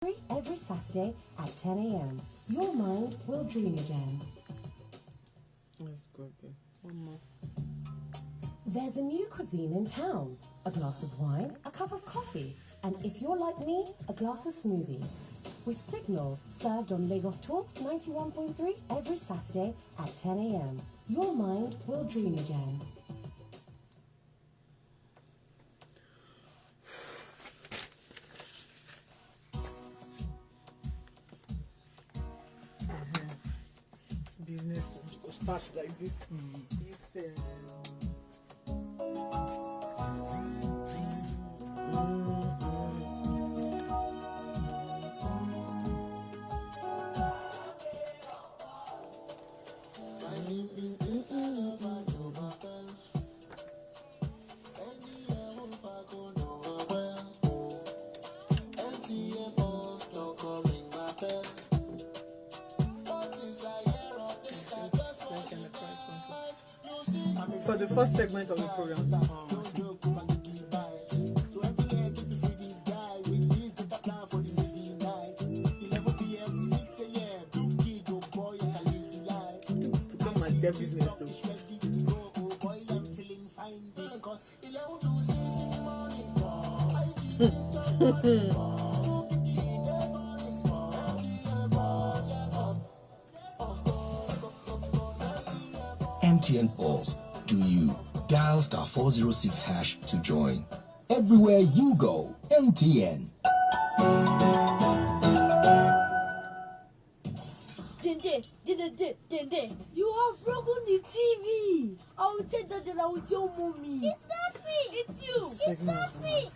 Every Saturday at 10 a.m. Your mind will dream again. Let's go again. One more. There's a new cuisine in town. A glass of wine, a cup of coffee, and if you're like me, a glass of smoothie. With signals served on Lagos Talks 91.3 every Saturday at 10 a.m. Your mind will dream again. Business will start like this. For the first segment of the program. Become my dear business. So. MTN Pulse. Do you dial *406# to join? Everywhere you go, MTN. Dende, you have broken the TV. I will take that dinner with your mommy. It's not me. It's you. It's not me.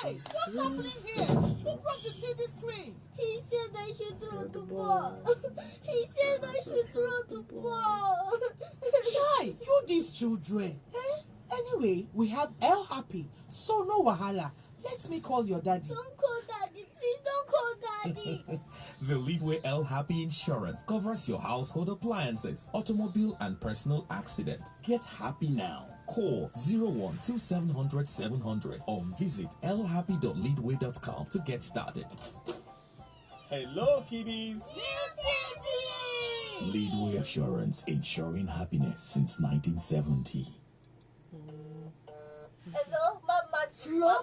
Hey, what's happening here? Who broke the TV screen? He said I should throw the ball. He said I should throw the ball. Chai, you these children. Anyway, we have El Happy, so no wahala. Let me call your daddy. Don't call daddy. Please don't call daddy. The Leadway El Happy Insurance covers your household appliances, automobile, and personal accident. Get happy now. Call 012-700-700 or visit lhappy.leadway.com to get started. Hello, kiddies. Leadway Assurance, ensuring happiness since 1970. Hello, Mama. Flo.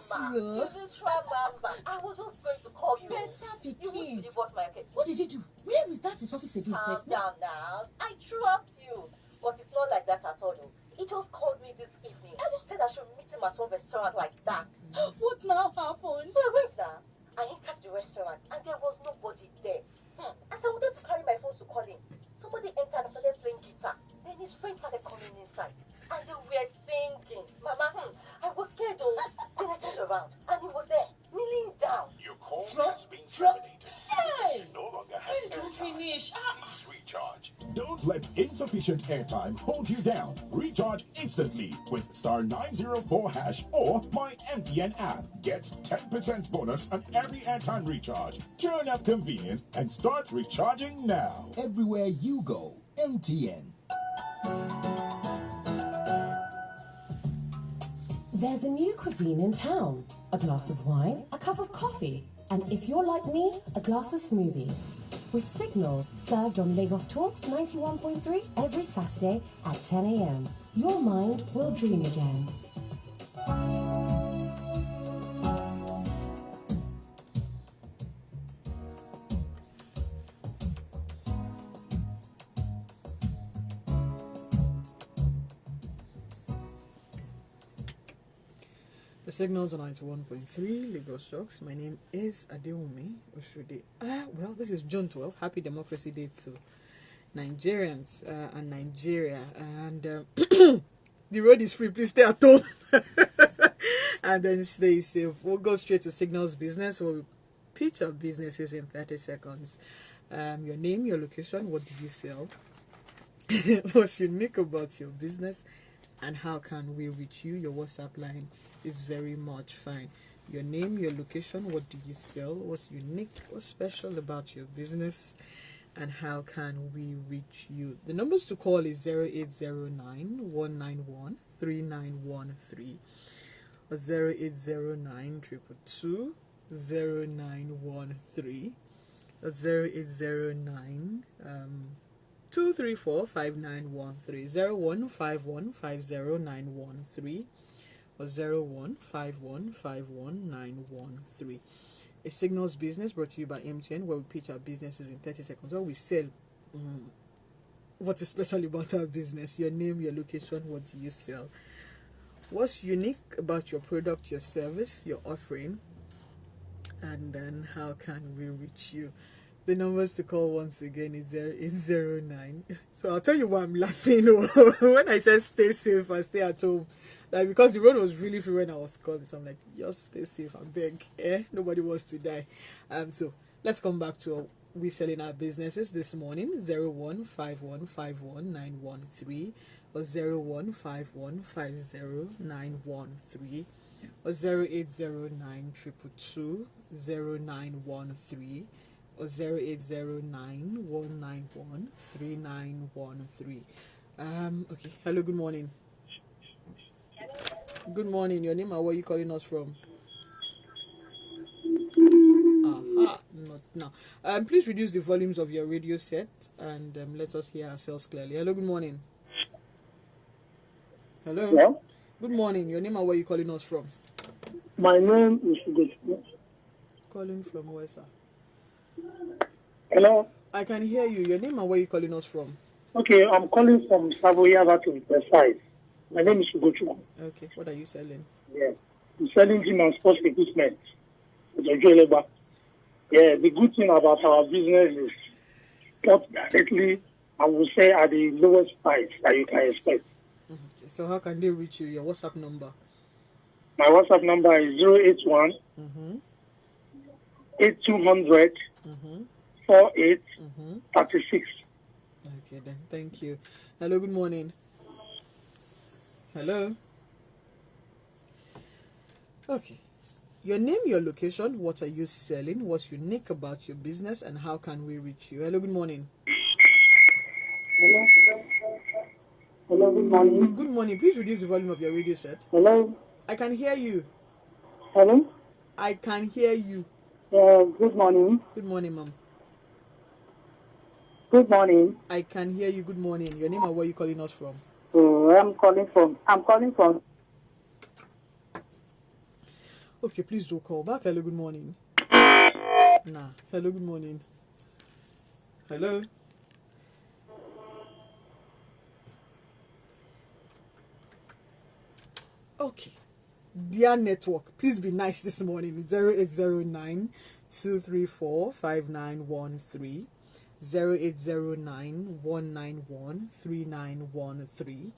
This is Mama. I was just going to call you. Better You begin. won't believe what my kid. What did you do? Where is that his office again? Calm down now. I trust you. But it's not like that at all. He just called me this evening. Said I should meet him at one restaurant like that. What now happened? So wait now. I entered the restaurant and there was nobody there. As I wanted to carry my phone to call him, somebody entered and started playing guitar. Then his friends started coming inside. And they were singing. Mama, I was scared though. Then I turned around and he was there, kneeling down. Your call Flo? has been Flo? terminated. Hey! You no longer have When do you airtime. finish? Please recharge. Don't let insufficient airtime hold you down. Recharge instantly with *904# or my MTN app. Get 10% bonus on every airtime recharge. Turn up convenience and start recharging now. Everywhere you go, MTN. There's a new cuisine in town. A glass of wine, a cup of coffee, and if you're like me, a glass of smoothie. With signals served on Lagos Talks 91.3 every Saturday at 10 a.m. Your mind will dream again. The signals are 91.3 Lagos Talks. My name is Adewunmi Oshodi. Well, this is June 12th. Happy Democracy Day to Nigerians and Nigeria. And the road is free. Please stay at home. And then stay safe. We'll go straight to Signals Business. We'll pitch our businesses in 30 seconds. Your name, your location, what do you sell? What's unique about your business? And how can we reach you? Your WhatsApp line is very much fine. Your name, your location, what do you sell? What's unique? What's special about your business? And how can we reach you? The numbers to call is 0809 191 3913 or 0809 222 0913. That's 0809 234 5913. 0151509113 or 0151519113. A signals business brought to you by MTN, where we pitch our businesses in 30 seconds. Where we sell what is special about our business, your name, your location, what do you sell, what's unique about your product, your service, your offering, and then how can we reach you. The numbers to call once again is 0809. So I'll tell you why I'm laughing when I said stay safe and stay at home. Like, because the road was really free when I was calling. So I'm like, just stay safe and beg. Nobody wants to die. So let's come back to we selling our businesses this morning. 0151519113 or 0151509113 or 0809 222 0913 or 0809 191 3913. Okay. Hello, good morning. Good morning. Your name and where are you calling us from? Aha, not now. Please reduce the volumes of your radio set and let us hear ourselves clearly. Hello, good morning. Hello. Yeah. Good morning. Your name and where are you calling us from? My name is Calling from where, sir? Hello. I can hear you. Your name and where are you calling us from? Okay, I'm calling from Savoyava to be precise. My name is Ugochukwu. Okay, what are you selling? Yeah, I'm selling gym and sports equipment. Yeah, the good thing about our business is not directly, I would say, at the lowest price that you can expect. Okay, so how can they reach you? Your WhatsApp number? My WhatsApp number is 081 8200 48 36. Okay, then. Thank you. Hello, good morning. Hello. Okay. Your name, your location, what are you selling, what's unique about your business, and how can we reach you? Hello, good morning. Hello. Hello, good morning. Good morning. Please reduce the volume of your radio set. Hello. I can hear you. Hello. I can hear you. Good morning. Good morning, ma'am. Good morning. I can hear you. Good morning. Your name and where are you calling us from? I'm calling from. Okay, please do call back. Hello, good morning. Nah. Hello, good morning. Hello. Okay. Dear network, please be nice this morning. 0809 234 5913 0809 191 3913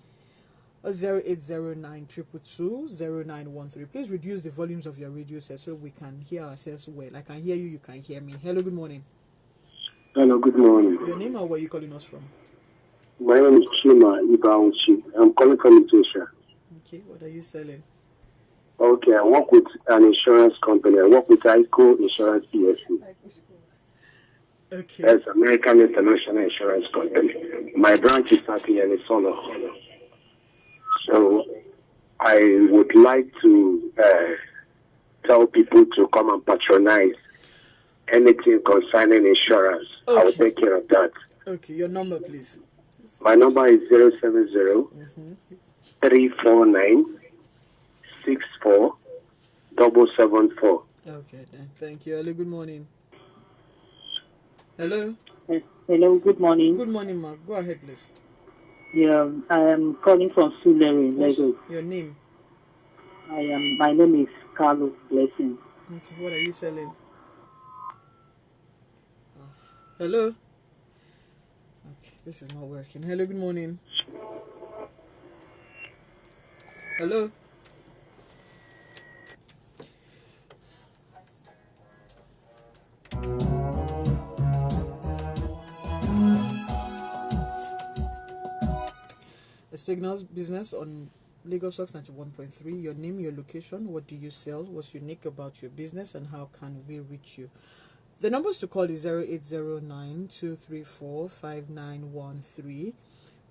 or 0809 222 0913. Please reduce the volumes of your radio set so we can hear ourselves well. I can hear you, you can hear me. Hello, good morning. Hello, good morning. Your name and where are you calling us from? My name is Chima Ibauchi. I'm calling from Ethiopia. Okay, what are you selling? Okay, I work with an insurance company. I work with ICO Insurance PSC. Okay. That's American International Insurance Company. My branch is at the Solo. So I would like to tell people to come and patronize anything concerning insurance. Okay. I will take care of that. Okay, your number, please. My number is 070 349 64 Okay, then. Thank you. Hello, good morning. Hello. Hello, good morning. Good morning, ma'am. Go ahead, please. Yeah, I am calling from Sulere, Lagos. Your name? My name is Carlos Blessing. Okay, what are you selling? Hello. Okay, this is not working. Hello, good morning. Hello. A signals business on Lagos Stocks 91.3. Your name, your location, what do you sell, what's unique about your business, and how can we reach you? The numbers to call is 0809 234 5913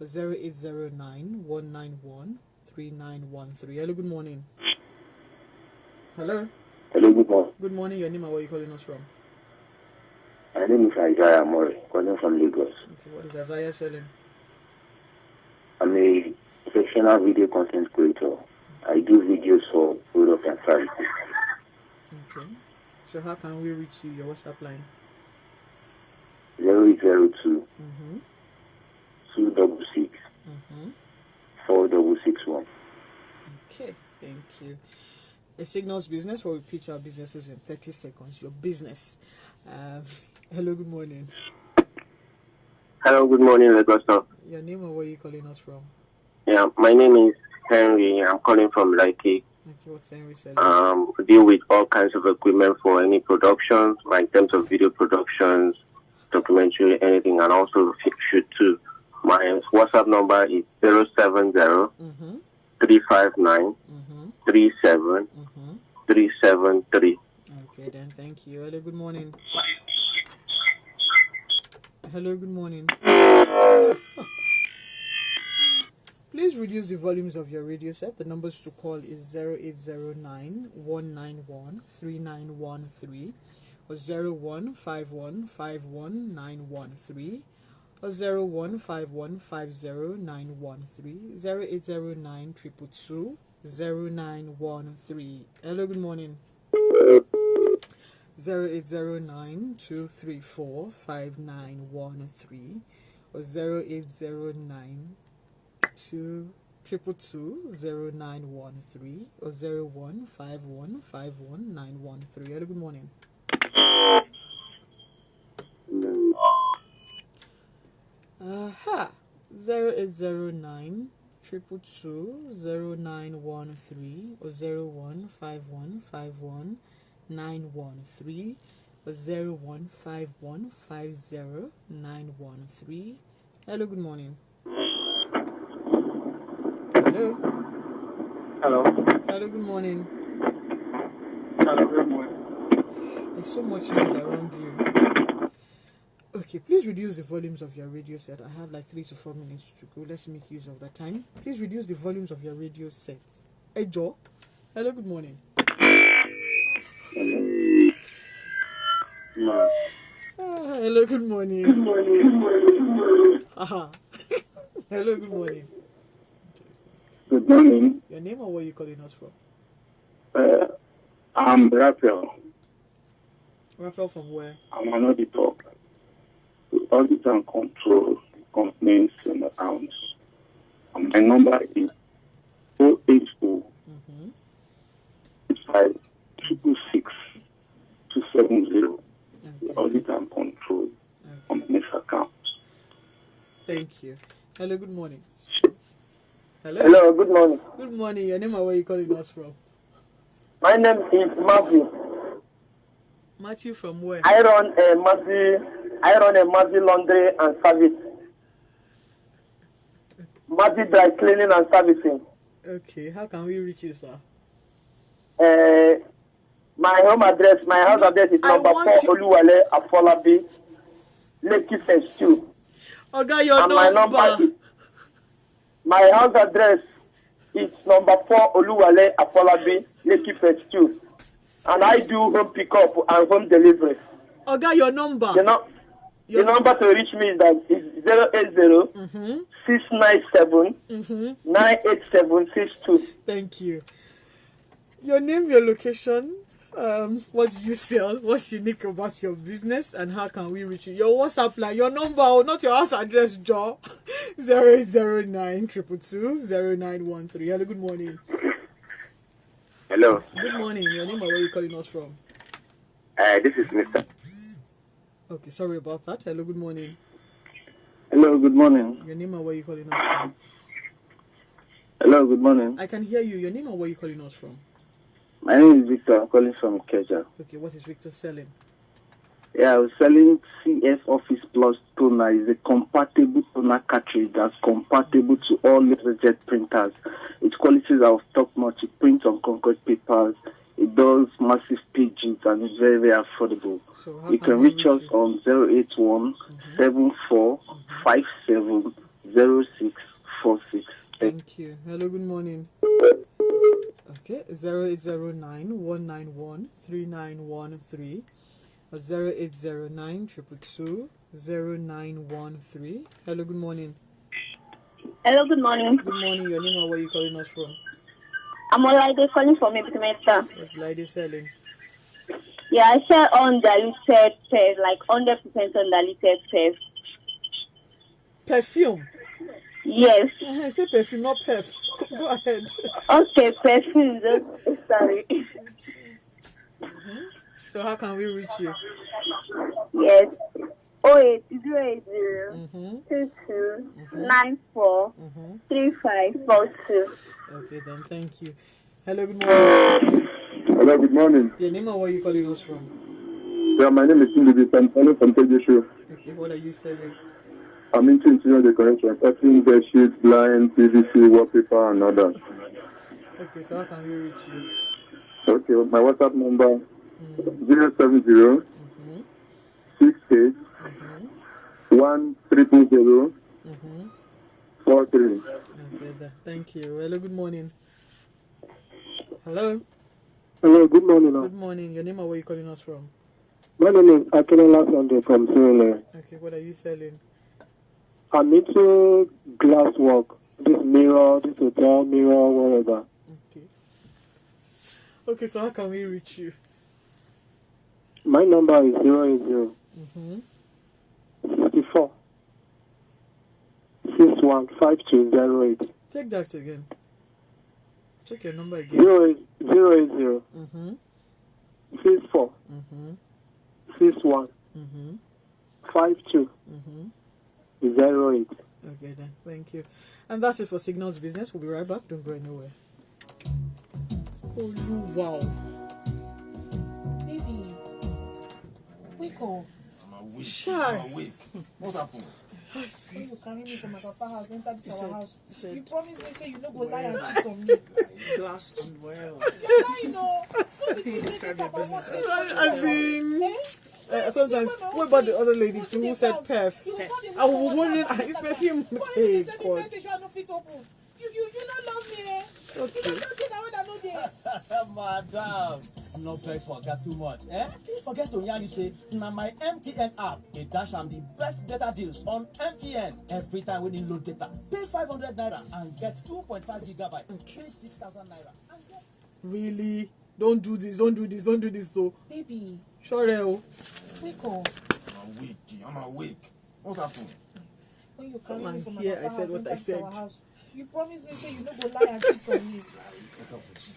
or 0809 191 3913. Hello, good morning. Hello. Hello, good morning. Good morning. Your name and where you calling us from? My name is Isaiah Amore, calling from Lagos. Okay, what is Isaiah selling? I'm a professional video content creator. I do videos for products and services. Okay. So how can we reach you? Your WhatsApp line? 0802 Mm-hmm. 266 Mm-hmm. 4661. Okay, thank you. A signals business where we pitch our businesses in 30 seconds. Your business. Hello, good morning. Hello, good morning, Lagos. Your name and where you calling us from? Yeah, my name is Henry. I'm calling from Likey. Okay, what's Henry selling? Deal with all kinds of equipment for any productions, like in terms of video productions, documentary, anything, and also shoot too. My WhatsApp number is 070 359 37 373. Okay, then thank you. Hello, good morning. Hello, good morning. Please reduce the volumes of your radio set. The numbers to call is 0809 191 3913 or 0151 51913 or 0151 50913 0809 222 0913. Hello, good morning. 0809 234 5913 or 0809 222 0913 or 0151 51913. Hello, good morning. Aha. 0809 222 0913 or 0151 51913 or 0151 50913. Hello, good morning. Hello. Hello. Hello, good morning. Hello, good morning. There's so much noise around you. Okay, please reduce the volumes of your radio set. I have like 3 to 4 minutes to go. Let's make use of that time. Please reduce the volumes of your radio set. Hey, Joe. Hello, good morning. Hello, good morning. Good morning. Good morning. Good morning. Aha. Hello, good morning. Good morning. Your name or where are you calling us from? I'm Raphael. Raphael from where? I'm an auditor. We audit and control companies and accounts. And my number is 080 566 270. We audit and control companies accounts. Thank you. Hello, good morning. Hello. Hello, good morning. Good morning. Your name or where are you calling us from? My name is Matthew. Matthew from where? I run a Matthew laundry and service. Matthew dry cleaning and servicing. Okay, how can we reach you, sir? My house address is number 4 Oluwale Afolabi, Lekki Phase 2. Okay, your number. My house address is number 4 Oluwale Afolabi, Lekki Phase 2. And I do home pickup and home delivery. Okay, your number. The number to reach me is 080 697 98762. Thank you. Your name, your location, what do you sell, what's unique about your business, and how can we reach you? Your WhatsApp line, your number, not your house address, Joe. 0809 222 0913. Hello, good morning. Hello. Good morning. Your name or where are you calling us from? This is Mr. Okay, sorry about that. Hello, good morning. Hello, good morning. Your name or where are you calling us from? Hello, good morning. I can hear you. Your name or where are you calling us from? My name is Victor. I'm calling from Keja. Okay, what is Victor selling? Yeah, I was selling CS Office Plus toner. It's a compatible toner cartridge that's compatible to all laserjet printers. Its qualities are of top notch. It prints on concrete papers. It does massive pages and it's very, very affordable. So you can reach us on 081 74 57 0646. Thank you. Hello, good morning. Okay, 0809 191 3913 or 0809 222 0913. Hello, good morning. Hello, good morning. Good morning. Your name and where you calling us from? I'm Olaide calling from Ibitimeta. What's Lady selling? Yeah, I sell undiluted pef, like 100% undiluted pef. Perfume? Yes. I say perfume, not pef. Go ahead. Okay, perfume. Sorry. So how can we reach you? Yes. 08080 22 94 3542. Okay, then thank you. Hello, good morning. Hello, good morning. Your name and where you calling us from? Yeah, my name is Cindy. I'm calling from Tegishu. Okay, what are you selling? I'm into interior decoration, cutting bed sheets, blinds, PVC, wallpaper, and others. Okay, so how can we reach you? Okay, my WhatsApp number 070 68 1300 43. Okay, thank you. Hello, good morning. Hello. Hello, good morning. Good morning. Your name and where you calling us from? My name is Akinela Sunday from Sierra. Okay, what are you selling? I'm into glass work. This mirror, this hotel mirror, whatever. Okay. Okay, so how can we reach you? My number is 080 64 615208. Take that again. Check your number again. 080 64 61 52 08. Okay then, thank you. And that's it for Signals Business. We'll be right back. Don't go anywhere. Oh, wow. Baby, wake up. I'm awake. Shy. I'm awake. What happened? When you carry me from my papa house, enter this our house, said, you promise me say you no go lie and cheat on me. Glass and well. You're lying, no. Don't be Describe your business as in. Sometimes, what about the other lady too who said perf? I was wondering, is perfume? Hey, God. You don't love me, eh? Okay. You don't love me that way that no day. Madam, no vex forget too much. You forget to yarn you say, na my MTN app, they dash am the best data deals on MTN. Every time when you load data, pay 500 naira and get 2.5 gigabytes. Pay 6,000 naira and get... Really? Don't do this, though. Baby. Sure, wake up. I'm awake. What happened? When you carry me from my here, papa I said house, what I said. our house, you promise me say you no go lie and cheat on me.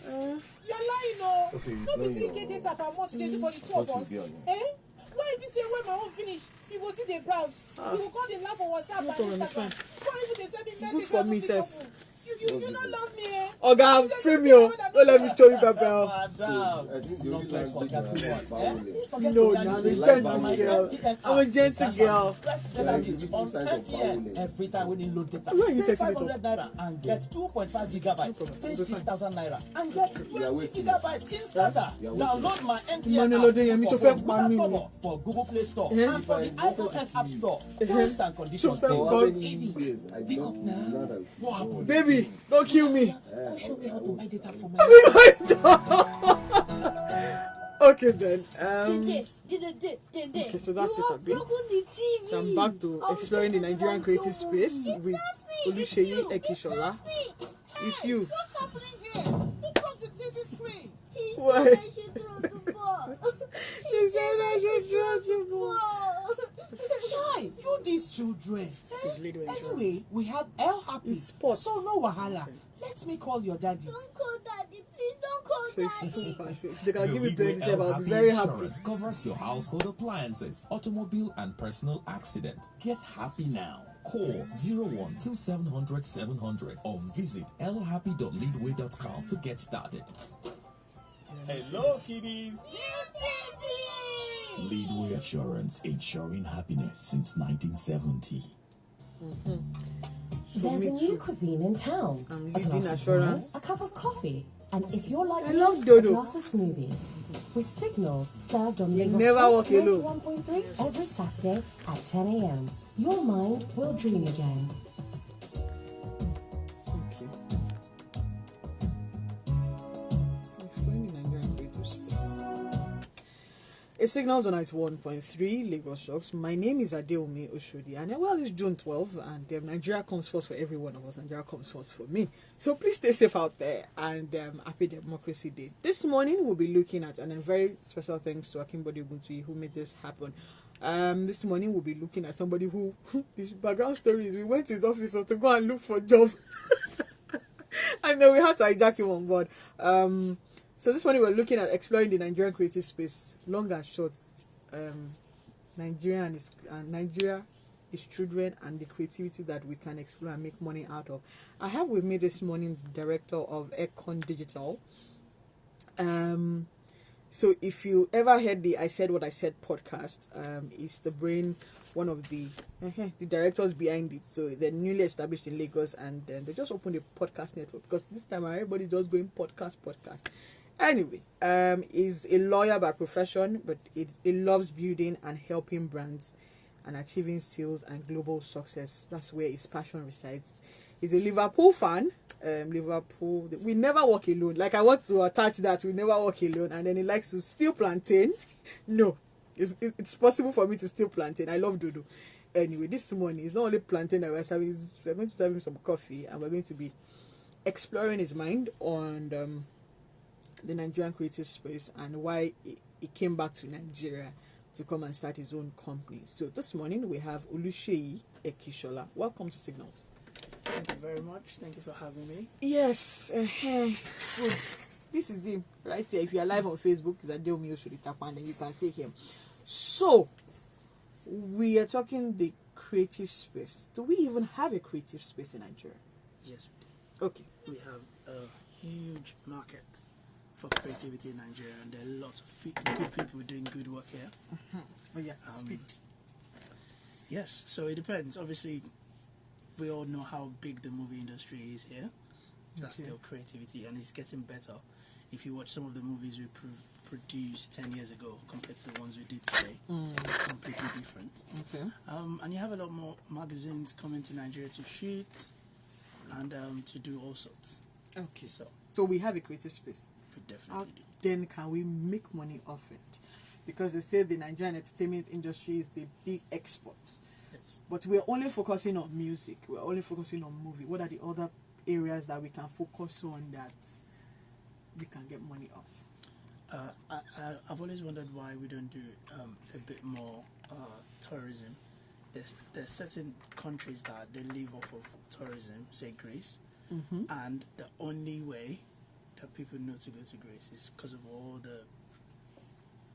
You're lying, no. Okay, no be 3K data per month they do for the two of us. Why if you say when my own finish, you go see the browse. You will call the laugh for WhatsApp and Instagram. Why if they send me message? Good for me, sef. You don't love me, eh? Oga, free me, oh. Don't let me show you, Papa. No vex forget too much. No, I'm a gentle girl. I'm a gentle girl. Best data deals on MTN. Every time when you load data, Where are you pay setting it 500 up? naira and get 2.5 gigabytes. Pay 6,000 naira and get 20 gigabytes instant. Download my MTN app for Google Play Store and for the iOS App Store. Terms and conditions. Pick up now. What happened? Baby, don't kill me. Go show me how to buy data for my Okay then. Okay, so that's it, Abi. So I'm back to exploring the Nigerian creative space with Oluseyi Ekisola. It's you. What's happening here? Who broke the TV screen? Why? I should throw the ball. He said I should throw the ball. Shy, you these children. Anyway, we have El Happy, so no wahala. Let me call your daddy. Don't call daddy, please don't call daddy. They can give me plenty, I'll be very happy. Insurance covers your household appliances, automobile and personal accident. Get happy now. Call 012700 700 or visit lhappy.leadway.com to get started. Hello, kiddies. Leadway Assurance, ensuring happiness since 1970. There's a new cuisine in town. A glass of assurance. wine, a cup of coffee, and if you're like I me, love a dodo. glass of smoothie. With signals served on You Lagos never walk alone. 91.3 every Saturday at 10 a.m. Your mind will dream again. It's Signals on 91.3 Lagos Shocks. My name is Adewunmi Oshodi, and well, it's June 12th, and Nigeria comes first for every one of us. Nigeria comes first for me. So please stay safe out there, and happy Democracy Day. This morning we'll be looking at, and a very special thanks to Akimbode Oguntui who made this happen. This morning we'll be looking at somebody who his background story is we went to his office to go and look for a job, and then we had to hijack him on board. So this morning we're looking at exploring the Nigerian creative space, long and short. Nigeria is children and the creativity that we can explore and make money out of. I have with me this morning the director of Eggcorn Digital. So if you ever heard the I Said What I Said podcast, it's the brain, one of the directors behind it. So they're newly established in Lagos, and they just opened a podcast network because this time everybody's just going podcast. Anyway, is a lawyer by profession, but he loves building and helping brands and achieving sales and global success. That's where his passion resides. He's a Liverpool fan. Liverpool, we never walk alone. Like, I want to attach that, we never walk alone. And then he likes to steal plantain. No, it's possible for me to steal plantain. I love dodo. Anyway, this morning, it's not only plantain that we're serving. We're going to serve him some coffee, and we're going to be exploring his mind on the Nigerian creative space and why he came back to Nigeria to come and start his own company. So this morning we have Oluseyi Ekisola. Welcome to Signals. Thank you very much. Thank you for having me. Yes. This is him right here. If you are live on Facebook, it's Adewunmi Oshodi Tapa, and then you can see him. So we are talking the creative space. Do we even have a creative space in Nigeria? Yes, we do. Okay. We have a huge market for creativity in Nigeria, and there are lots of good people doing good work here. Oh yeah, speed. Yes, so it depends. Obviously, we all know how big the movie industry is here. That's still creativity, and it's getting better. If you watch some of the movies we produced 10 years ago compared to the ones we do today, it's completely different. Okay. And you have a lot more magazines coming to Nigeria to shoot and to do all sorts. Okay. So we have a creative space. Definitely. How then can we make money off it? Because they say the Nigerian entertainment industry is the big export. Yes. But we're only focusing on music. We're only focusing on movie. What are the other areas that we can focus on that we can get money off? I've always wondered why we don't do a bit more tourism. There's certain countries that they live off of tourism, say Greece, and the only way that people know to go to Greece is because of all the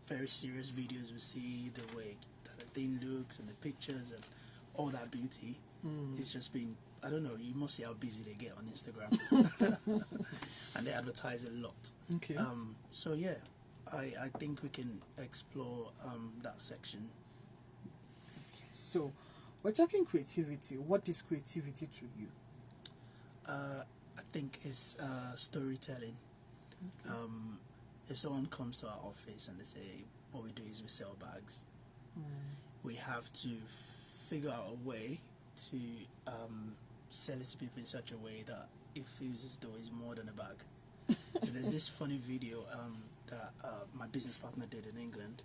very serious videos we see, the way that the thing looks and the pictures and all that beauty. It's just been, I don't know, you must see how busy they get on Instagram. And they advertise a lot. Okay. So yeah, I think we can explore that section. So we're talking creativity. What is creativity to you? I think it's storytelling. Okay. If someone comes to our office and they say, what we do is we sell bags, we have to figure out a way to sell it to people in such a way that it feels as though it's more than a bag. So there's this funny video that my business partner did in England,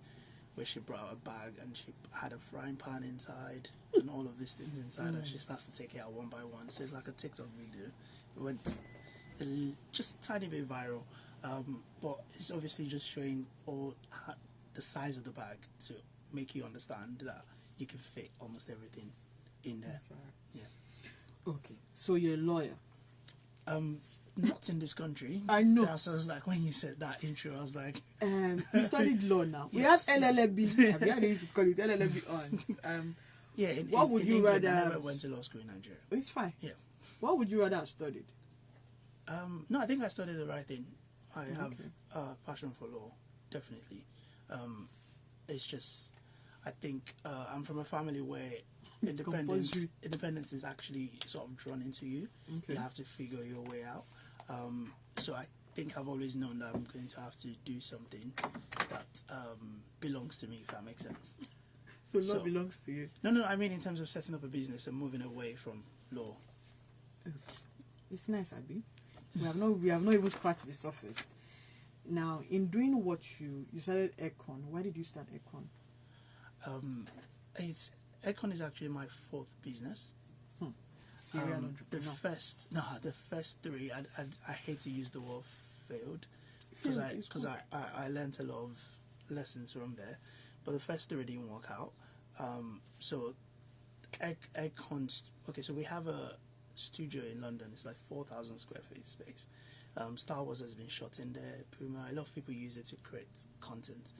where she brought out a bag and she had a frying pan inside and all of these things inside, and she starts to take it out one by one. So it's like a TikTok video. It went just tiny bit viral, but it's obviously just showing all the size of the bag to make you understand that you can fit almost everything in there. That's right. Yeah. Okay. So you're a lawyer. Not in this country. I know. That sounds like when you said that intro, I was like, you studied law now. Yes, we have LLB. yes. Have you had to call it LLB on? Yeah. What would you rather? I never went to law school in Nigeria. It's fine. Yeah. What would you rather have studied? No, I think I studied the right thing. I have passion for law, definitely. It's just, I think I'm from a family where independence is actually sort of drawn into you. Okay. You have to figure your way out. So I think I've always known that I'm going to have to do something that belongs to me, if that makes sense. So law belongs to you? No, I mean in terms of setting up a business and moving away from law. It's nice, Abby. We have not even scratched the surface. Now, in doing what you started Eggcorn. Why did you start Eggcorn? Eggcorn is actually my fourth business. Serial entrepreneur. The first three, I hate to use the word failed, because I learned a lot of lessons from there, but the first three didn't work out. So Eggcorn, okay, so we have a studio in London. It's like 4,000 square feet space. Star Wars has been shot in there. Puma, a lot of people use it to create content.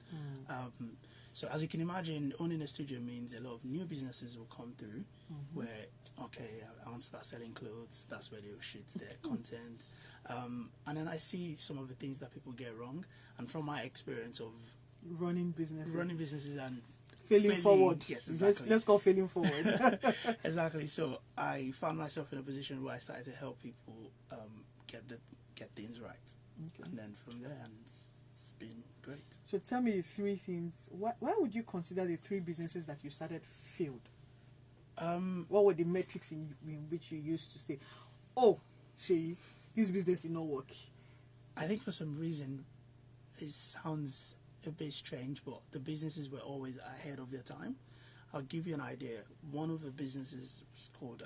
So as you can imagine, owning a studio means a lot of new businesses will come through where, okay, I want to start selling clothes. That's where they will shoot their content. And then I see some of the things that people get wrong. And from my experience of running businesses and failing forward. Yes, exactly. Let's go failing forward. Exactly. So I found myself in a position where I started to help people get things right. Okay. And then from there, and it's been great. So tell me three things. Why would you consider the three businesses that you started failed? What were the metrics in which you used to say, oh, Shay, this business did not work? I think for some reason, it sounds a bit strange, but the businesses were always ahead of their time. I'll give you an idea. One of the businesses was called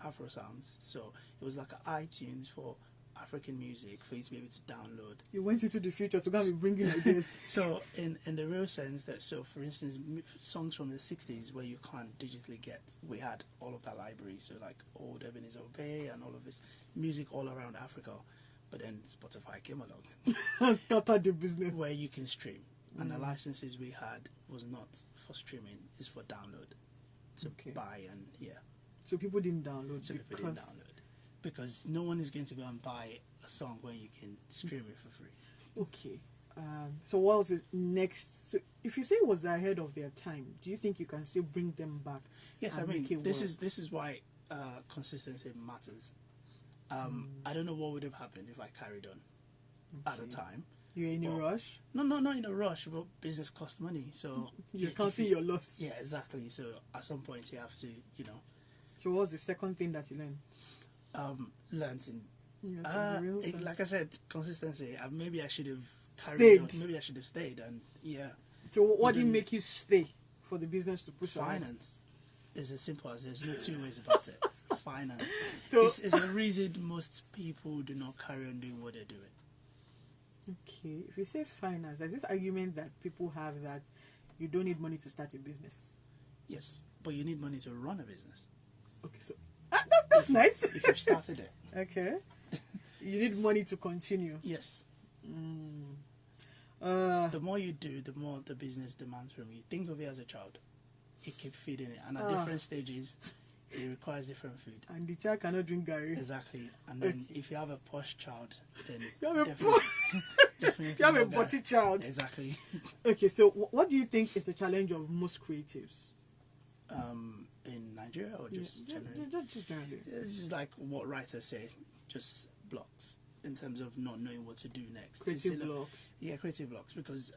Afro Sounds. So it was like an iTunes for African music for you to be able to download. You went into the future to go and be bringing ideas. So in the real sense that, so for instance, songs from the 60s where you can't digitally get, we had all of that library. So like old Ebenezer Obey and all of this music all around Africa. But then Spotify came along. Started the business. Where you can stream. And the licenses we had was not for streaming, it's for download. To buy and So people didn't download. Because no one is going to go and buy a song when you can stream it for free. Okay. So what was the next? So if you say it was ahead of their time, do you think you can still bring them back? Yes, I mean this is why consistency matters. I don't know what would have happened if I carried on at the time. You're in a rush? No, not in a rush. But business costs money, so you're counting your loss. Yeah, exactly. So at some point you have to, So what was the second thing that you learned? Like I said, consistency. Maybe I should have stayed. Maybe I should have stayed, and So what did make you stay for the business to push on? Finance is as simple as there's no two ways about it. Finance. So it's a reason most people do not carry on doing what they're doing. Okay, if you say finance, there's this argument that people have that you don't need money to start a business. Yes, but you need money to run a business. Okay, so that's nice. If you've started it. Okay. You need money to continue. Yes. The more you do, the more the business demands from you. Think of it as a child. You keep feeding it, and at different stages, it requires different food. And the child cannot drink Gary. Exactly. And then if you have a posh child, then you have a butty child. Exactly. Okay, so what do you think is the challenge of most creatives? In Nigeria or just generally? Just generally. This is like what writers say, just blocks in terms of not knowing what to do next. Creative blocks. Yeah, creative blocks. Because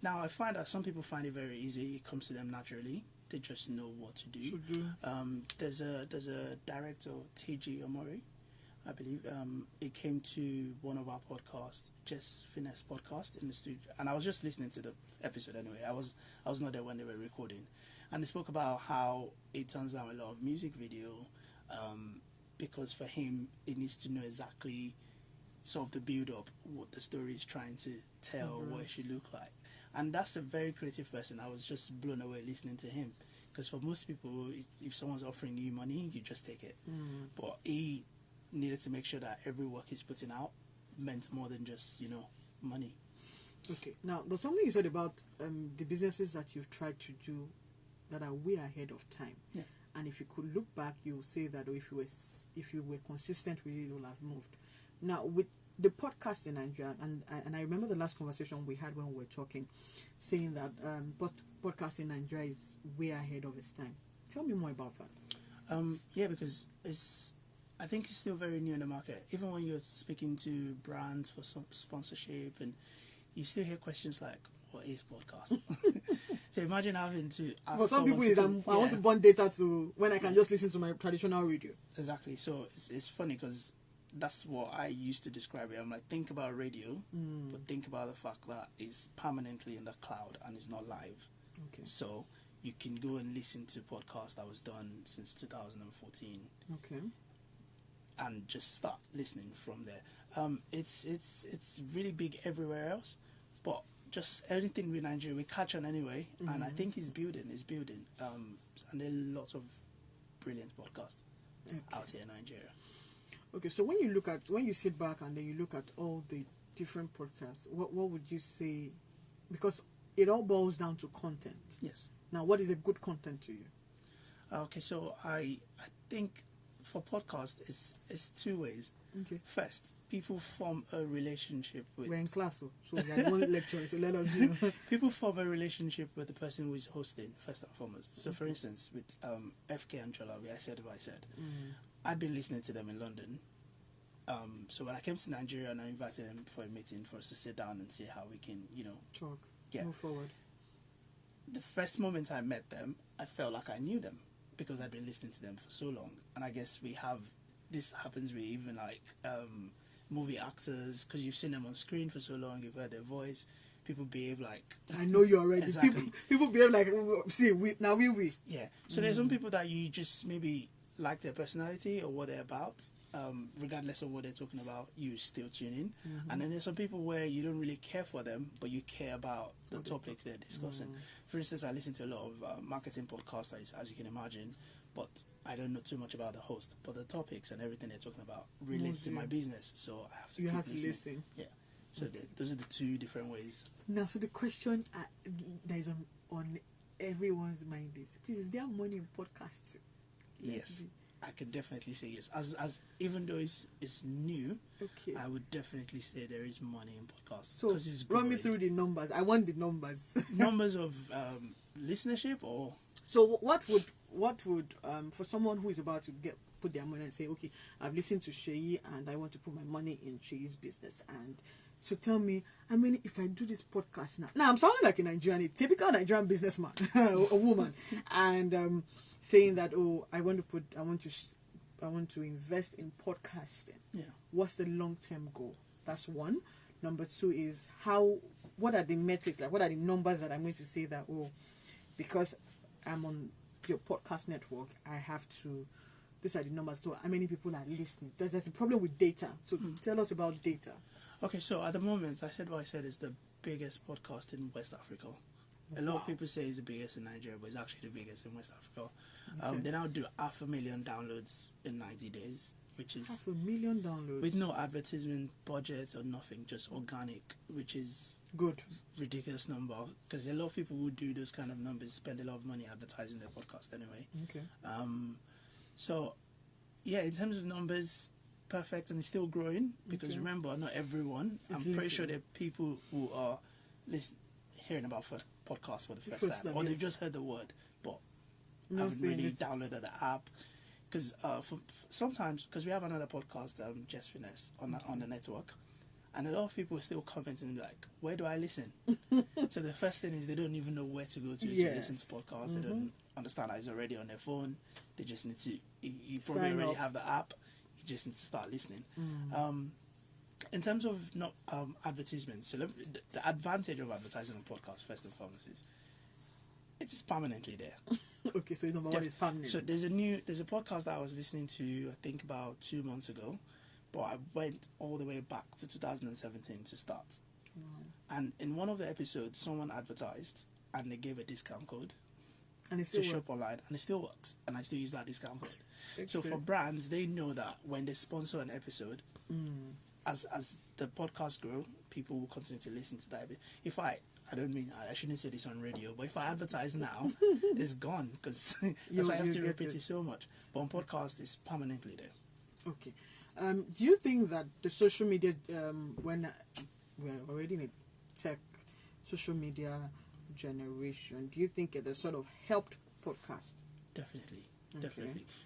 now I find that some people find it very easy. It comes to them naturally. They just know what to do. There's a director, T.G. Omori, I believe. It came to one of our podcasts, Just Finesse podcast in the studio, and I was just listening to the episode anyway. I was not there when they were recording, and they spoke about how it turns down a lot of music video because for him it needs to know exactly sort of the build up, what the story is trying to tell, what it should look like. And that's a very creative person. I was just blown away listening to him. Because for most people, if someone's offering you money, you just take it. But he needed to make sure that every work he's putting out meant more than just, money. Okay. Now, there's something you said about the businesses that you've tried to do that are way ahead of time. Yeah. And if you could look back, you'll say that if you were consistent with it, you would have moved. Now, with the podcast in Nigeria, and I remember the last conversation we had when we were talking, saying that podcast in Nigeria is way ahead of its time. Tell me more about that. Yeah, because I think it's still very new in the market. Even when you're speaking to brands for some sponsorship, and you still hear questions like, "What is podcast?" So imagine having to. For some people, I want to burn data to when I can just listen to my traditional radio. Exactly. So it's funny because that's what I used to describe it. I'm like, think about radio, but think about the fact that it's permanently in the cloud and it's not live. Okay. So you can go and listen to podcasts that was done since 2014. Okay. And just start listening from there. It's really big everywhere else, but just anything with Nigeria, we catch on anyway, and I think it's building. And there are lots of brilliant podcasts out here in Nigeria. Okay, so when you sit back and then you look at all the different podcasts, what would you say? Because it all boils down to content. Yes. Now, what is a good content to you? Okay, so I think for podcasts, it's two ways. Okay. First, people form a relationship with... We're in class, so we are one lecture, so let us know. People form a relationship with the person who is hosting, first and foremost. So, for instance, with FK and Cholawi, I said what I said. I'd been listening to them in London. So when I came to Nigeria and I invited them for a meeting for us to sit down and see how we can, talk, move forward. The first moment I met them, I felt like I knew them because I'd been listening to them for so long. And I guess this happens with even like movie actors, because you've seen them on screen for so long, you've heard their voice. People behave like... I know you already. Exactly. People behave like, see, we. Yeah. So there's some people that you just maybe like their personality or what they're about. Regardless of what they're talking about, you still tune in. And then there's some people where you don't really care for them, but you care about the topics they're discussing. For instance, I listen to a lot of marketing podcasts, as you can imagine, but I don't know too much about the host. But the topics and everything they're talking about relates to my business, so I have to keep listening. Listen. Yeah. So those are the two different ways. Now, so the question that is on everyone's mind is there money in podcasts? Yes. I could definitely say yes. As even though it's new, I would definitely say there is money in podcasts. So run me through the numbers. I want the numbers. Numbers of listenership, or so what would for someone who is about to put their money and say, okay, I've listened to Sheyi and I want to put my money in Sheyi's business, and so tell me, I mean, if I do this podcast now I'm sounding like a typical Nigerian businessman, a woman, and saying that, I want to invest in podcasting. Yeah. What's the long-term goal? That's one. Number two is what are the metrics, like what are the numbers that I'm going to say that, because I'm on your podcast network, I have to, these are the numbers. So how many people are listening? There's a problem with data. So tell us about data. Okay, so at the moment, I said what I said is the biggest podcast in West Africa. A lot of people say it's the biggest in Nigeria, but it's actually the biggest in West Africa. Okay. They now do 500,000 downloads in 90 days, which is 500,000 downloads with no advertisement budget or nothing, just organic, which is good, ridiculous number. Because a lot of people who do those kind of numbers spend a lot of money advertising their podcast anyway. Okay. So yeah, in terms of numbers, perfect, and it's still growing because remember, not everyone. I'm pretty sure there are people who are hearing about podcasts for the first time, or they've just heard the word, but haven't really downloaded the app. Because sometimes, because we have another podcast, Just Finesse, on the network, and a lot of people are still commenting like, where do I listen? So the first thing is they don't even know where to go to listen to podcasts. They don't understand that it's already on their phone. They just need to, you probably already have the app, you just need to start listening. In terms of advertisements, so the advantage of advertising on podcasts, first and foremost, is it's permanently there. Okay, so number one is permanent. So there's a podcast that I was listening to, I think about 2 months ago, but I went all the way back to 2017 to start. And in one of the episodes, someone advertised and they gave a discount code to shop online, and it still works, and I still use that discount code. So for brands, they know that when they sponsor an episode, as the podcast grow, people will continue to listen to that. If I shouldn't say this on radio, but if I advertise now, it's gone, because I have to repeat it so much. But on podcast, it's permanently there. Okay. Do you think that the social media, when we're already in a tech social media generation, do you think it has sort of helped podcast? Definitely.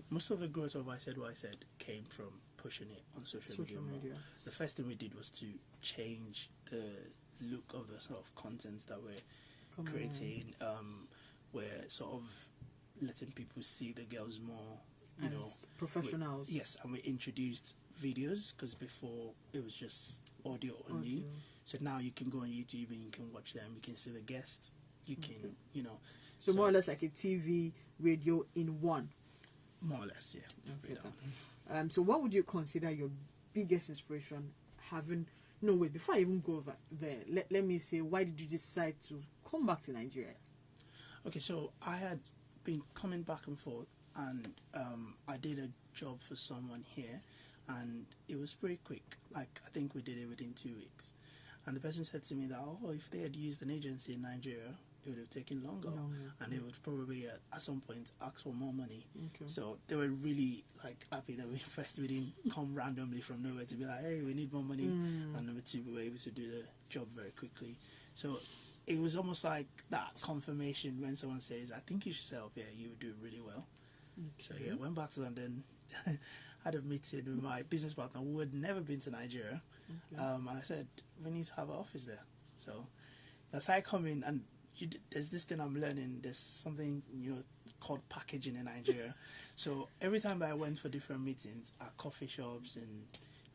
Most of the growth of I Said What I Said came from pushing it on social media. The first thing we did was to change the look of the sort of content that we're creating. We're sort of letting people see the girls more, as professionals. Yes, and we introduced videos, because before it was just audio only. So now you can go on YouTube and you can watch them. You can see the guests. You can, you know. So more or less like a TV, radio in one. More or less, yeah. Okay. So what would you consider your biggest inspiration having... No, wait, before I even go there, let me say, why did you decide to come back to Nigeria? Okay, so I had been coming back and forth, and I did a job for someone here, and it was pretty quick. Like, I think we did it within 2 weeks. And the person said to me that, if they had used an agency in Nigeria, it would have taken longer. And they would probably at some point ask for more money. Okay. So they were really like happy that we didn't come randomly from nowhere to be like, hey, we need more money. And number two, we were able to do the job very quickly. So it was almost like that confirmation when someone says, I think you should set up here, you would do really well. Okay. So yeah, went back to London, had a meeting with my business partner who had never been to Nigeria. Okay. And I said, we need to have an office there. So that's how I come in, and there's this thing I'm learning. There's something called packaging in Nigeria. So every time I went for different meetings at coffee shops, and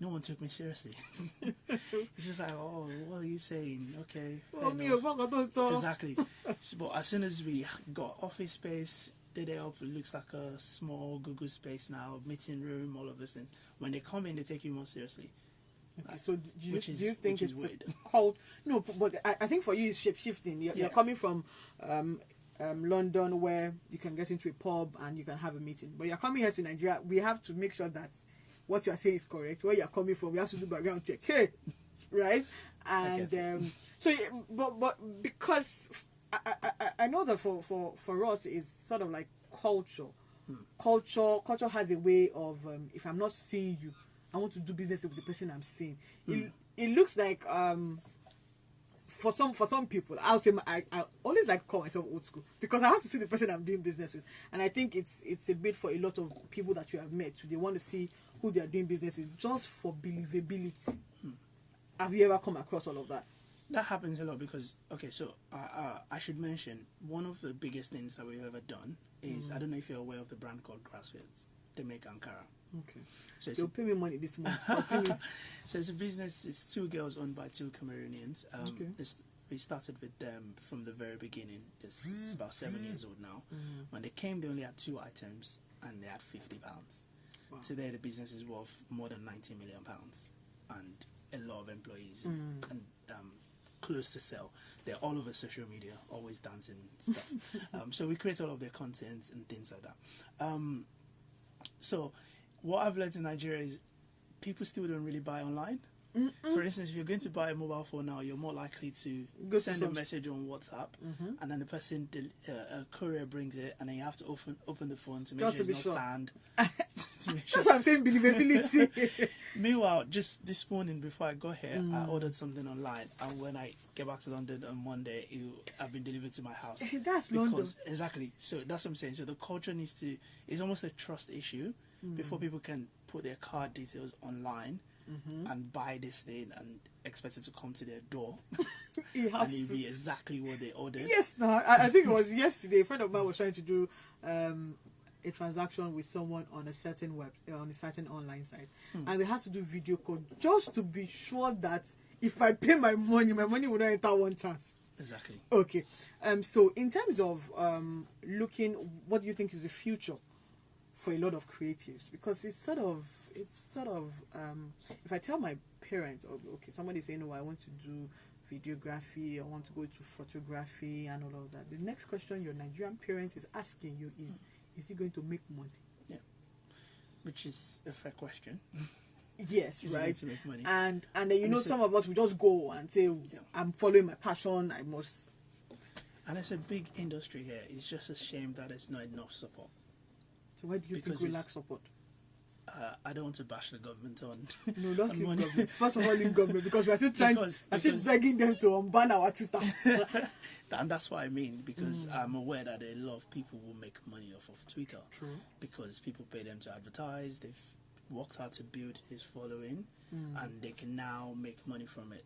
no one took me seriously. It's just like, what are you saying? Okay. Exactly. So, but as soon as we got office space, did it up, it looks like a small Google space now, meeting room, all of those things. When they come in, they take you more seriously. Okay, so do you think it's called... No, but I think for you it's shape-shifting. You're coming from London, where you can get into a pub and you can have a meeting. But you're coming here to Nigeria, we have to make sure that what you're saying is correct. Where you're coming from, we have to do background check. Hey! Right? And but because I know that for us it's sort of like culture. Culture has a way of, if I'm not seeing you, I want to do business with the person I'm seeing. It looks like for some people, I'll say I always like to call myself old school, because I have to see the person I'm doing business with, and I think it's a bit for a lot of people that you have met. They want to see who they are doing business with just for believability. Have you ever come across all of that? That happens a lot because I should mention one of the biggest things that we've ever done is I don't know if you're aware of the brand called Grassfields. They make Ankara. Okay. So they'll pay me money this month. So it's a business. It's two girls owned by two Cameroonians. We started with them from the very beginning. It's about 7 years old now. When they came, they only had 2 items and they had £50. Wow. Today, the business is worth more than £90 million and a lot of employees and close to sell. They're all over social media, always dancing and stuff. So we create all of their content and things like that. So what I've learned in Nigeria is people still don't really buy online. For instance, if you're going to buy a mobile phone now, you're more likely to send a message on WhatsApp, and then the person, a courier brings it, and then you have to open the phone to make sure it's not sand. That's what I'm saying, believability. Meanwhile, just this morning before I got here, I ordered something online, and when I get back to London on Monday, it will have been delivered to my house. That's London. Exactly. So that's what I'm saying. So the culture needs to... It's almost a trust issue before people can put their card details online and buy this thing and expect it to come to their door. And it'll be exactly what they ordered. Yes, no, I think it was yesterday. A friend of mine was trying to do a transaction with someone on a certain online site, and they had to do video call just to be sure that if I pay my money will not enter one chance. Exactly. Okay. So in terms of looking, what do you think is the future for a lot of creatives? Because it's sort of if I tell my parents, somebody saying, no, I want to do videography, I want to go to photography and all of that, the next question your Nigerian parents is asking you is he going to make money? Yeah, which is a fair question. Yes, is right. To make money? And then some of us will just go and say, I'm following my passion, I must. And it's a big industry here. It's just a shame that there's not enough support. So why do you think we lack support? I don't want to bash the government on. No, don't say government. First of all, in government, because we are still begging them to unban our Twitter. And that's what I mean, because I'm aware that a lot of people will make money off of Twitter. True. Because people pay them to advertise, they've worked hard to build his following, and they can now make money from it.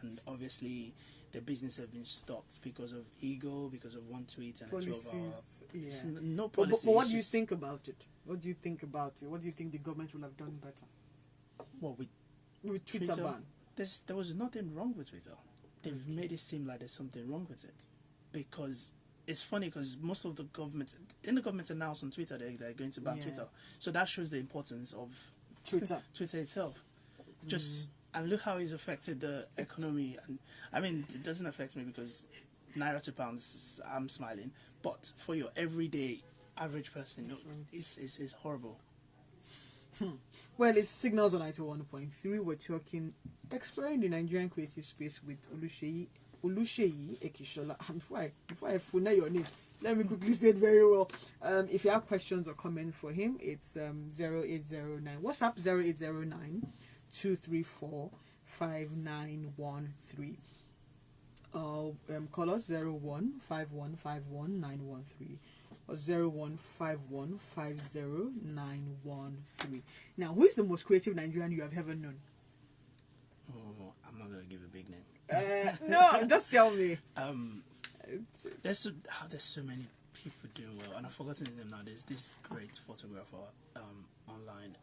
And obviously, the business has been stopped because of ego, because of one tweet and policies, a 12-hour... Yeah. No policy. But what do you think about it? What do you think about it? What do you think the government would have done better? What with Twitter ban? There was nothing wrong with Twitter. They've made it seem like there's something wrong with it, because it's funny because most of the government announced on Twitter they're going to ban Twitter, so that shows the importance of Twitter itself. Just and look how it's affected the economy. And I mean, it doesn't affect me because naira to pounds, I'm smiling, but for your everyday average person, it's horrible. Well, it's Signals on 91.3. We're talking exploring the Nigerian creative space with Oluseyi Ekisola. Before I phone your name, let me quickly say it very well. If you have questions or comments for him, it's 0809 WhatsApp 0809 234 5913. Call us 01 5151 913 or 015150 Now, who is the most creative Nigerian you have ever known? Oh, I'm not gonna give a big name. No, just tell me. There's so many people doing well, and I've forgotten his name now. There's this great photographer online.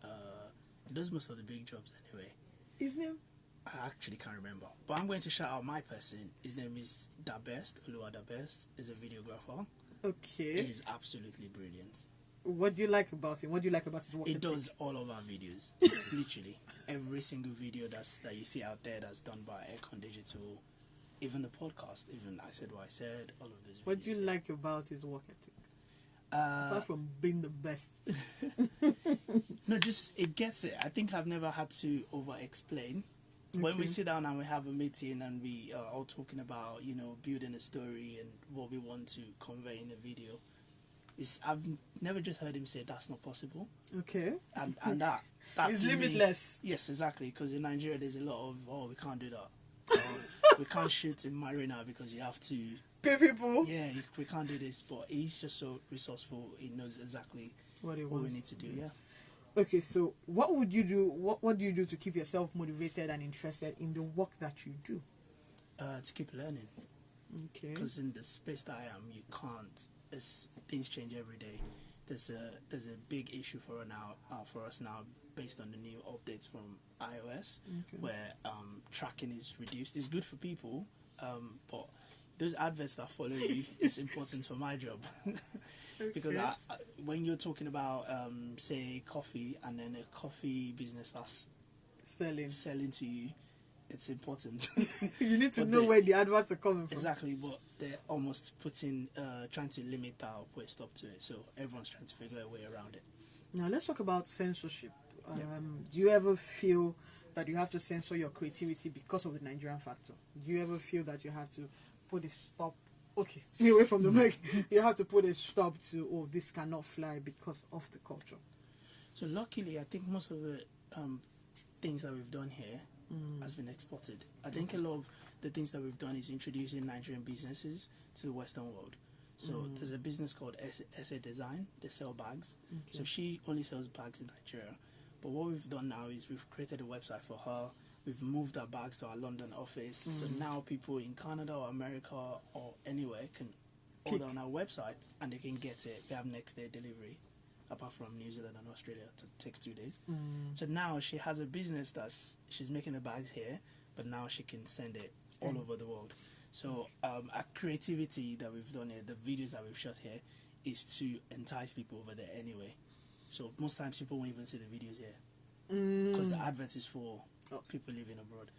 He does most of the big jobs anyway. His name? I actually can't remember, but I'm going to shout out my person. His name is Oluseyi Ekisola. He's a videographer. Okay. He's absolutely brilliant. What do you like about him? What do you like about his work? He does all of our videos. Literally every single video that you see out there that's done by Eggcorn Digital, even the podcast, even I Said What I Said, all of those videos. What do you like about his work ethic? Apart from being the best. No, just it gets it. I think I've never had to over explain. Okay. When we sit down and we have a meeting and we are all talking about, building a story and what we want to convey in a video, I've never just heard him say that's not possible. Okay. And that it's limitless. Yes, exactly. Because in Nigeria there's a lot of we can't do that. We can't shoot in Marina because you have to pay people. Yeah, we can't do this. But he's just so resourceful. He knows exactly what we need to do. Yeah. Okay, so what would you do? What do you do to keep yourself motivated and interested in the work that you do? To keep learning. Okay. Because in the space that I am, you can't. Things change every day. There's a big issue for us now based on the new updates from iOS, where tracking is reduced. It's good for people, but those adverts that follow you is important for my job. Because when you're talking about say coffee, and then a coffee business starts selling to you, it's important. You need to know where the adverts are coming from. Exactly, but they're almost trying to limit our put a stop to it. So everyone's trying to figure a way around it. Now let's talk about censorship. Do you ever feel that you have to censor your creativity because of the Nigerian factor? Do you ever feel that you have to put a stop? Okay, me away from the mic. You have to put a stop to, this cannot fly because of the culture. So luckily, I think most of the things that we've done here has been exported. I think a lot of the things that we've done is introducing Nigerian businesses to the Western world. So there's a business called SA Design. They sell bags. Okay. So she only sells bags in Nigeria. But what we've done now is we've created a website for her. We've moved our bags to our London office. So now people in Canada or America or anywhere can order on our website and they can get it. We have next day delivery, apart from New Zealand and Australia. It takes 2 days. So now she has a business she's making the bags here, but now she can send it all over the world. So our creativity that we've done here, the videos that we've shot here, is to entice people over there anyway. So most times people won't even see the videos here because the advert is for people living abroad.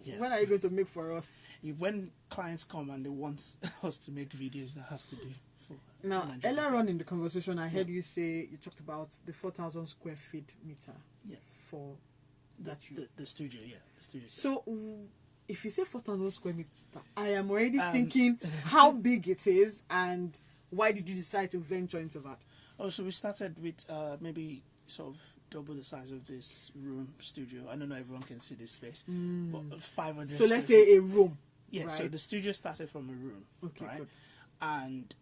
Yeah. When are you going to make for us? When clients come and they want us to make videos, that has to do. Now, earlier on in the conversation, I heard you talked about the 4,000 square feet meter. Yeah. For that the studio, the studio. So, if you say 4,000 square meter, I am already thinking how big it is and why did you decide to venture into that? Oh, so we started with maybe sort of double the size of this room studio. I don't know if everyone can see this space, but 500. So let's say a room. Yeah. Right? So the studio started from a room. Okay. Right? Good. And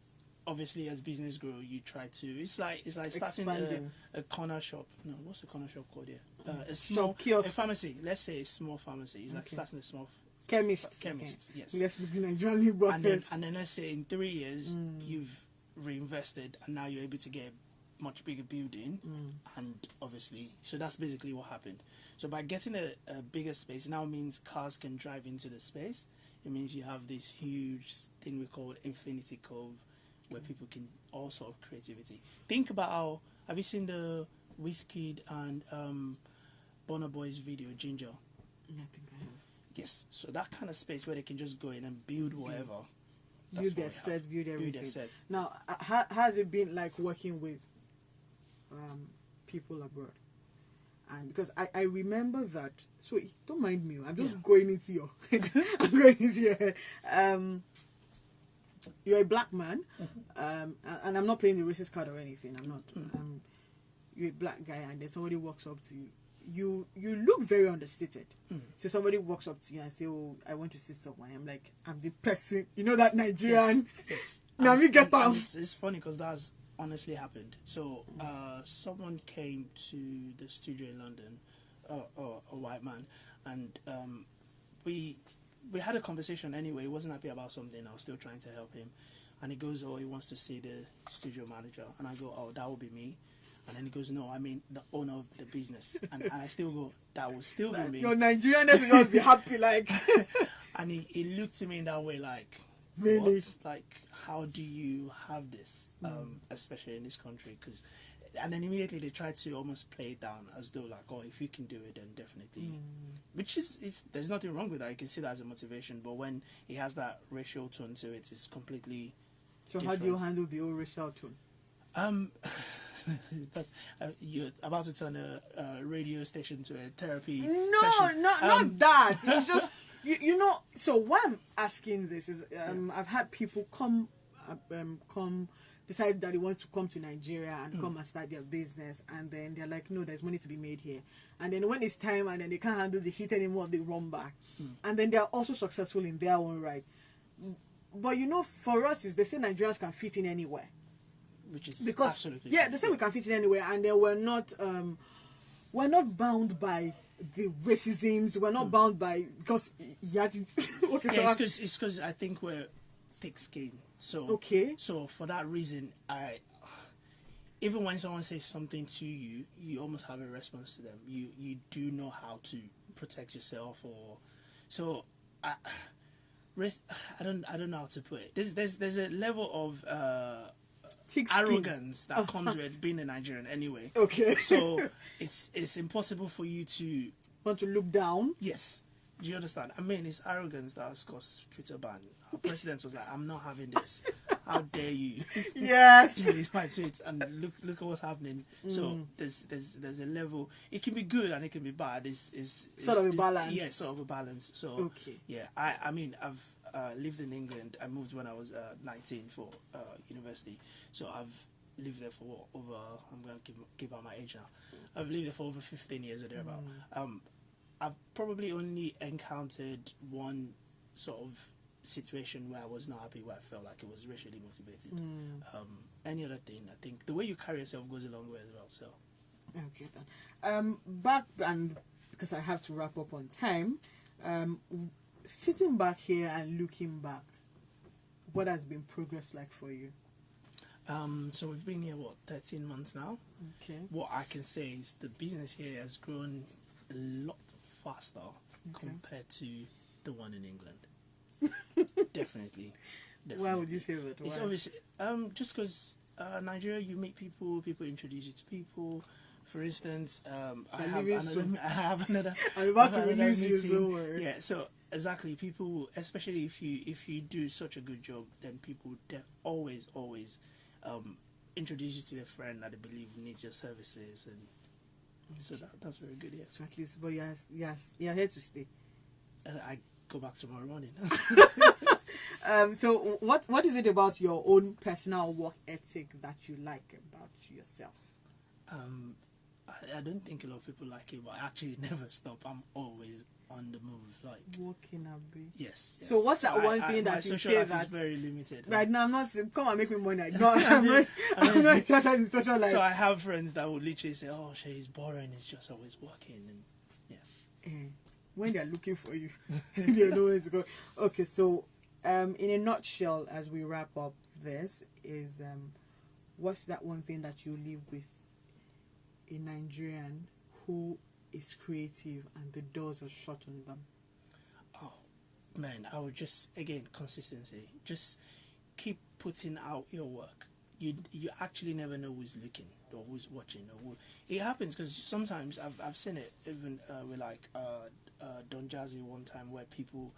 obviously, as business grow, you try to. It's like starting a corner shop. No, what's a corner shop called here? A small kiosk. A pharmacy. Let's say a small pharmacy. It's like starting a small chemist. Yes. Let's speak the Nigerian labor and then let's say in 3 years you've reinvested and now you're able to get much bigger building, and obviously, so that's basically what happened. So by getting a bigger space, it now means cars can drive into the space. It means you have this huge thing we call infinity cove, where people can all sort of creativity. Think about how, have you seen the Wizkid and Burna Boy's video, Ginger? I think I have. Yes, so that kind of space where they can just go in and build whatever. Build their set, build everything. Build their set. Now, how has it been like working with people abroad? And because I remember that, so don't mind me, I'm just going into your I'm going into your head. You're a black man, and I'm not playing the racist card or anything. I'm not. You're a black guy, and then somebody walks up to you. You look very understated. So somebody walks up to you and say, "Oh, I want to see someone." I'm like, I'm the person. You know that Nigerian. Yes. Now me get down. It's funny because that's honestly happened. So someone came to the studio in London, a white man, and we had a conversation anyway. He wasn't happy about something. I was still trying to help him, and he goes, "Oh, he wants to see the studio manager," and I go, "Oh, that will be me." And then he goes, "No, I mean the owner of the business," and I still go, "That will still be me." Your Nigerianness will just be happy, like. And he looked at me in that way, like, really, what? Like, how do you have this, especially in this country? And then immediately they tried to almost play it down as though, like, oh, if you can do it, then definitely. Which is there's nothing wrong with that. You can see that as a motivation. But when he has that racial tone to it, it's completely. So different. How do you handle the old racial tone? That's, you're about to turn a radio station to a therapy No, session. not that. It's just you know. So why I'm asking this is I've had people come decide that they want to come to Nigeria and come and start their business, and then they're like, no, there's money to be made here, and then when it's time and then they can't handle the heat anymore, they run back, and then they're also successful in their own right. But you know, for us, is they say Nigerians can fit in anywhere. Which is because absolutely they say we can fit in anywhere, and then we're not bound by the racisms. We're not bound by because you had to. Okay, yeah, it's because I think we're thick-skinned. So So for that reason, even when someone says something to you, you almost have a response to them. You do know how to protect yourself, or so. I don't know how to put it. There's a level of arrogance that comes with being a Nigerian anyway. Okay. So it's impossible for you to want to look down. Yes. Do you understand? I mean, it's arrogance that has caused Twitter ban. Our president was like, "I'm not having this. How dare you?" Yes. It's my tweet, and look at what's happening. So there's a level. It can be good and it can be bad. It's sort of a balance. Yeah, sort of a balance. So yeah, I mean, I've lived in England. I moved when I was 19 for university. So I've lived there for over. I'm gonna give out my age now. I've lived there for over 15 years or thereabout. I've probably only encountered one sort of situation where I was not happy, where I felt like it was racially motivated. Any other thing, I think the way you carry yourself goes a long way as well. So okay then. Back, and because I have to wrap up on time, sitting back here and looking back, what has been progress like for you? So we've been here 13 months now. Okay. What I can say is the business here has grown a lot faster compared to the one in England. Definitely. Why would you say that? It's obviously just because Nigeria, you meet people introduce you to people. For instance, I have another. I'm about to release you somewhere. Yeah, so exactly, people, especially if you do such a good job, then people always introduce you to their friend that they believe needs your services, and so that's very good. Yeah. So at least, but yes, you're here to stay. I go back tomorrow morning. So what is it about your own personal work ethic that you like about yourself? I don't think a lot of people like it, but I actually never stop. I'm always on the move, like working a bit. Yes. So what's that one thing that you say that is very limited? Right now, I'm not. Come and make me money. No, I'm not just in social life. So I have friends that would literally say, "Oh, she's boring. It's just always working." And yeah. When they're looking for you, they know where to go. Okay, so in a nutshell, as we wrap up, this is what's that one thing that you live with a Nigerian who is creative and the doors are shut on them? Oh, man, I would just, again, consistency. Just keep putting out your work. You actually never know who's looking or who's watching. It happens because sometimes I've seen it even with like Don Jazzy one time, where people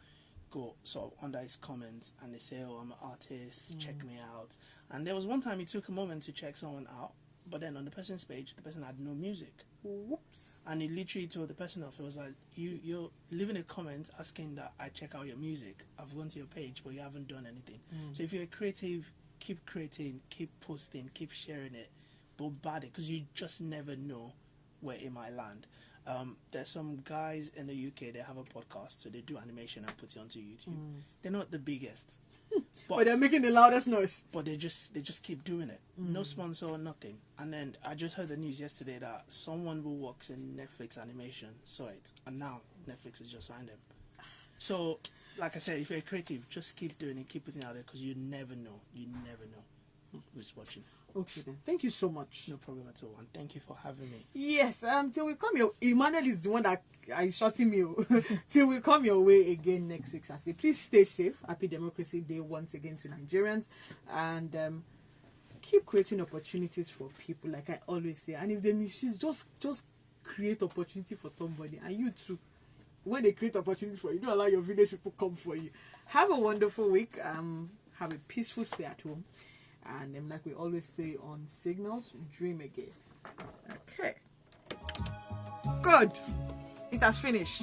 go sort of under his comments and they say, oh, I'm an artist, check me out. And there was one time he took a moment to check someone out, but then on the person's page, the person had no music. Whoops. And he literally told the person off, it was like, you're leaving a comment asking that I check out your music. I've gone to your page, but you haven't done anything. So if you're creative, keep creating, keep posting, keep sharing it, bombard it, because you just never know where it might land. There's some guys in the UK, they have a podcast, so they do animation and put it onto YouTube. They're not the biggest, but they're making the loudest noise. But they just keep doing it. No sponsor or nothing. And then I just heard the news yesterday that someone who works in Netflix animation saw it, and now Netflix has just signed them. So, like I said, if you're creative, just keep doing it, keep putting it out there, because you never know. You never know who's watching. Okay then, thank you so much. No problem at all, and thank you for having me. Yes, till we come your Emmanuel is the one that is shutting me. Till we come your way again next week Saturday. Please stay safe. Happy Democracy Day once again to Nigerians, and keep creating opportunities for people, like I always say. And if they misuse, just create opportunity for somebody, and you too. When they create opportunities for you, don't allow your village people come for you. Have a wonderful week. Have a peaceful stay at home. And like we always say on Signals, dream again. Okay. Good. It has finished.